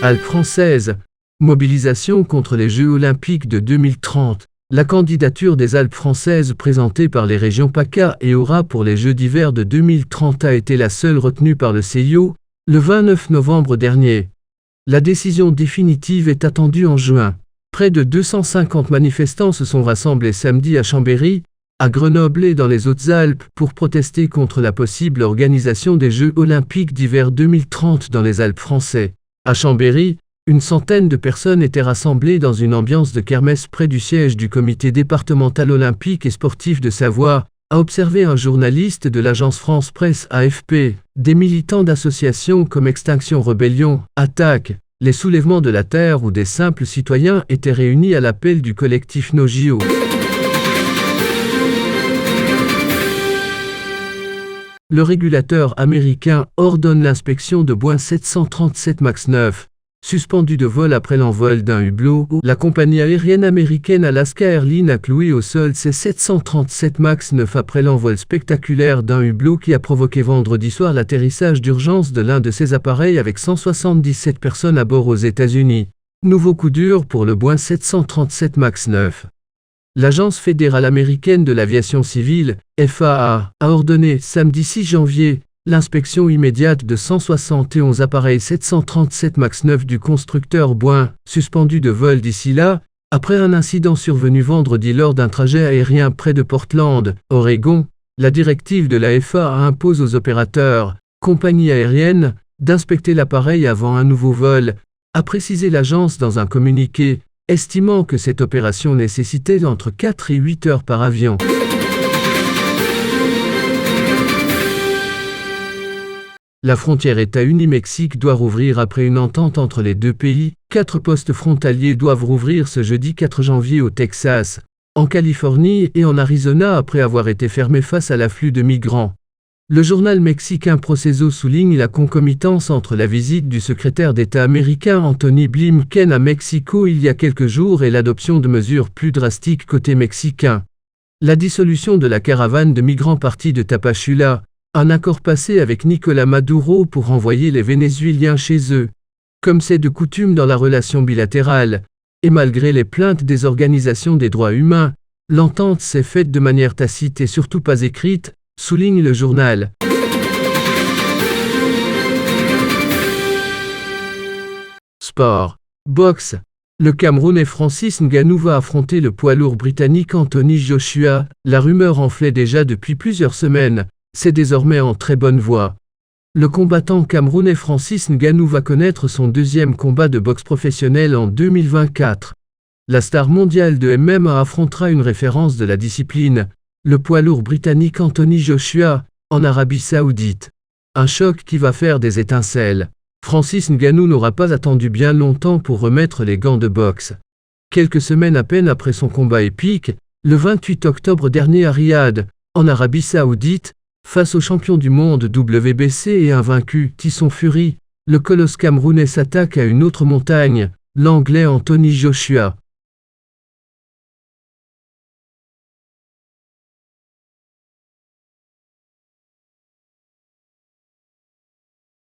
Alpes françaises. Mobilisation contre les Jeux olympiques de 2030. La candidature des Alpes françaises présentée par les régions PACA et AURA pour les Jeux d'hiver de 2030 a été la seule retenue par le CIO, le 29 novembre dernier. La décision définitive est attendue en juin. Près de 250 manifestants se sont rassemblés samedi à Chambéry, à Grenoble et dans les Hautes-Alpes pour protester contre la possible organisation des Jeux olympiques d'hiver 2030 dans les Alpes françaises. À Chambéry, une centaine de personnes étaient rassemblées dans une ambiance de kermesse près du siège du comité départemental olympique et sportif de Savoie, a observé un journaliste de l'agence France Presse AFP. Des militants d'associations comme Extinction Rebellion, Attaque, les Soulèvements de la Terre ou des simples citoyens étaient réunis à l'appel du collectif No JO. Le régulateur américain ordonne l'inspection de Boeing 737 MAX 9. Suspendu de vol après l'envol d'un hublot, la compagnie aérienne américaine Alaska Airlines a cloué au sol ses 737 MAX 9 après l'envol spectaculaire d'un hublot qui a provoqué vendredi soir l'atterrissage d'urgence de l'un de ses appareils avec 177 personnes à bord aux États-Unis. Nouveau coup dur pour le Boeing 737 MAX 9. L'Agence fédérale américaine de l'aviation civile, FAA, a ordonné samedi 6 janvier l'inspection immédiate de 171 appareils 737 MAX 9 du constructeur Boeing, suspendus de vol d'ici là, après un incident survenu vendredi lors d'un trajet aérien près de Portland, Oregon. La directive de la FAA impose aux opérateurs, compagnies aériennes, d'inspecter l'appareil avant un nouveau vol, a précisé l'agence dans un communiqué, estimant que cette opération nécessitait entre 4 et 8 heures par avion. La frontière États-Unis-Mexique doit rouvrir après une entente entre les deux pays. 4 postes frontaliers doivent rouvrir ce jeudi 4 janvier au Texas, en Californie et en Arizona après avoir été fermés face à l'afflux de migrants. Le journal mexicain Proceso souligne la concomitance entre la visite du secrétaire d'État américain Anthony Blinken à Mexico il y a quelques jours et l'adoption de mesures plus drastiques côté mexicain. La dissolution de la caravane de migrants partis de Tapachula, un accord passé avec Nicolás Maduro pour renvoyer les Vénézuéliens chez eux. Comme c'est de coutume dans la relation bilatérale, et malgré les plaintes des organisations des droits humains, l'entente s'est faite de manière tacite et surtout pas écrite, souligne le journal. Sport. Boxe. Le Camerounais Francis Ngannou va affronter le poids lourd britannique Anthony Joshua. La rumeur enflait déjà depuis plusieurs semaines. C'est désormais en très bonne voie. Le combattant camerounais Francis Ngannou va connaître son deuxième combat de boxe professionnel en 2024. La star mondiale de MMA affrontera une référence de la discipline, le poids lourd britannique Anthony Joshua, en Arabie Saoudite. Un choc qui va faire des étincelles. Francis Ngannou n'aura pas attendu bien longtemps pour remettre les gants de boxe. Quelques semaines à peine après son combat épique, le 28 octobre dernier à Riyad, en Arabie Saoudite, face au champion du monde WBC et invaincu Tyson Fury, le colosse camerounais s'attaque à une autre montagne, l'Anglais Anthony Joshua.